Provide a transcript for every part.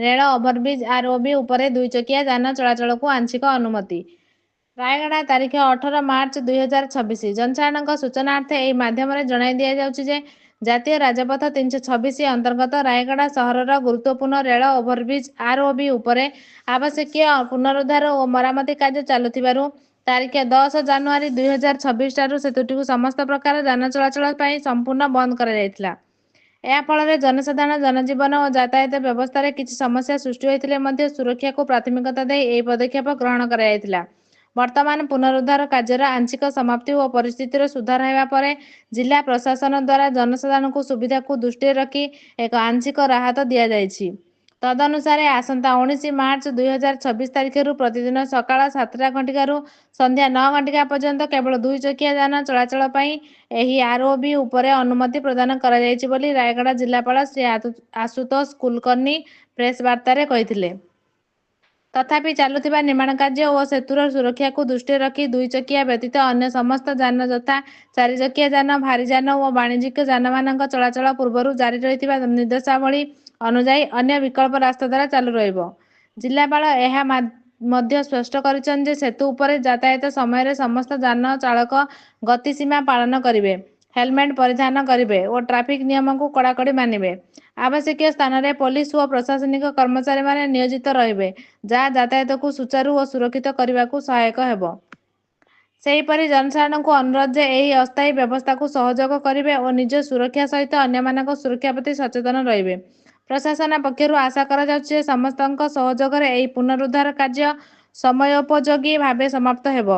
ରେଳ overbridge ROB ଉପରେ ଦୁଇଚକିଆ ଯାନ ଚଳାଚଳକୁ ଆଂଶିକ ଅନୁମତି। ରାୟଗଡ଼ା ତାରିଖ 18 ମାର୍ଚ୍ଚ 2026। ଜନସାଧାରଣଙ୍କ ସୂଚନାର୍ଥେ ଏହି ମାଧ୍ୟମରେ ଜଣାଇ ଦିଆଯାଉଛି ଯେ ଜାତୀୟ ରାଜପଥ 326 ଅନ୍ତର୍ଗତ ରାୟଗଡ଼ା ସହରର ଗୁରୁତ୍ୱପୂର୍ଣ୍ଣ ରେଳ ଓଭରବ୍ରିଜ୍ ଆର୍ଓବି ଉପରେ ଆବଶ୍ୟକୀୟ ପୁନରୁଦ୍ଧାର ଓ ମରାମତି କାର୍ଯ୍ୟ ଚାଲୁଥିବାରୁ ତାରିଖ 10 ଜାନୁଆରୀ 2026 ଠାରୁ ସେତୁଟିକୁ ସମସ୍ତ ପ୍ରକାର ଯାନ ଚଳାଚଳ ପାଇଁ ସମ୍ପୂର୍ଣ୍ଣ ବନ୍ଦ କରାଯାଇଥିଲା। ଏହା ଫଳରେ ଜନସାଧାରଣ ଜନଜୀବନ ଓ ଯାତାୟାତ ବ୍ୟବସ୍ଥାରେ କିଛି ସମସ୍ୟା ସୃଷ୍ଟି ହୋଇଥିଲେ ମଧ୍ୟ ସୁରକ୍ଷାକୁ ପ୍ରାଥମିକତା ଦେଇ ଏହି ପଦକ୍ଷେପ ଗ୍ରହଣ କରାଯାଇଥିଲା। ବର୍ତ୍ତମାନ ପୁନରୁଦ୍ଧାର କାର୍ଯ୍ୟର ଆଂଶିକ ସମାପ୍ତି ଓ ପରିସ୍ଥିତିର ସୁଧାର ହେବା ପରେ ଜିଲ୍ଲା ପ୍ରଶାସନ ଦ୍ୱାରା ଜନସାଧାରଣଙ୍କୁ ସୁବିଧାକୁ ଦୃଷ୍ଟିରେ ରଖି ଏକ ଆଂଶିକ ରାହତ ଦିଆଯାଇଛି। ତଦନୁସାରେ ଆସନ୍ତା 19 ମାର୍ଚ୍ଚ 2026 ତାରିଖରୁ ପ୍ରତିଦିନ ସକାଳ 7ଟା ଘଟିକାରୁ ସନ୍ଧ୍ୟା 9 ଘଟିକା ପର୍ଯ୍ୟନ୍ତ କେବଳ ଦୁଇଚକିଆ ଯାନ ଚଳାଚଳ ପାଇଁ ଏହି ଆର୍ଓବି ଉପରେ ଅନୁମତି ପ୍ରଦାନ କରାଯାଇଛି ବୋଲି ରାୟଗଡ଼ା ଜିଲ୍ଲାପାଳ ଶ୍ରୀ ଆଶୁତୋଷ କୁଲକର୍ଣ୍ଣି ପ୍ରେସ୍ ବାର୍ତ୍ତାରେ କହିଥିଲେ। ତଥାପି ଚାଲୁଥିବା ନିର୍ମାଣ କାର୍ଯ୍ୟ ଓ ସେତୁର ସୁରକ୍ଷାକୁ ଦୃଷ୍ଟିରେ ରଖି ଦୁଇଚକିଆ ବ୍ୟତୀତ ଅନ୍ୟ ସମସ୍ତ ଯାନ ଯଥା ଚାରିଚକିଆ ଯାନ, ଭାରୀ ଯାନ ଓ ବାଣିଜ୍ୟିକ ଯାନମାନଙ୍କ ଚଳାଚଳ ପୂର୍ବରୁ ଜାରି ରହିଥିବା ନିର୍ଦ୍ଦେଶାବଳୀ ଅନୁଯାୟୀ ଅନ୍ୟ ବିକଳ୍ପ ରାସ୍ତା ଦ୍ୱାରା ଚାଲୁ ରହିବ। ଜିଲ୍ଲାପାଳ ଏହା ମଧ୍ୟ ସ୍ପଷ୍ଟ କରିଛନ୍ତି ଯେ ସେତୁ ଉପରେ ଯାତାୟାତ ସମୟରେ ସମସ୍ତ ଯାନ ଚାଳକ ଗତିସୀମା ପାଳନ କରିବେ, ହେଲମେଟ୍ ପରିଧାନ କରିବେ ଓ ଟ୍ରାଫିକ୍ ନିୟମକୁ କଡ଼ାକଡ଼ି ମାନିବେ। ଆବଶ୍ୟକୀୟ ସ୍ଥାନରେ ପୋଲିସ ଓ ପ୍ରଶାସନିକ କର୍ମଚାରୀମାନେ ନିୟୋଜିତ ରହିବେ, ଯାହା ଯାତାୟାତକୁ ସୁଚାରୁ ଓ ସୁରକ୍ଷିତ କରିବାକୁ ସହାୟକ ହେବ। ସେହିପରି ଜନସାଧାରଣଙ୍କୁ ଅନୁରୋଧ ଯେ ଏହି ଅସ୍ଥାୟୀ ବ୍ୟବସ୍ଥାକୁ ସହଯୋଗ କରିବେ ଓ ନିଜ ସୁରକ୍ଷା ସହିତ ଅନ୍ୟମାନଙ୍କ ସୁରକ୍ଷା ପ୍ରତି ସଚେତନ ରହିବେ। ପ୍ରଶାସନ ପକ୍ଷରୁ ଆଶା କରାଯାଉଛି ଯେ ସମସ୍ତଙ୍କ ସହଯୋଗରେ ଏହି ପୁନରୁଦ୍ଧାର କାର୍ଯ୍ୟ ସମୟୋପଯୋଗୀ ଭାବେ ସମାପ୍ତ ହେବ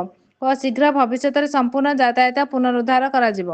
ଓ ଶୀଘ୍ର ଭବିଷ୍ୟତରେ ସମ୍ପୂର୍ଣ୍ଣ ଯାତାୟାତ ପୁନରୁଦ୍ଧାର କରାଯିବ।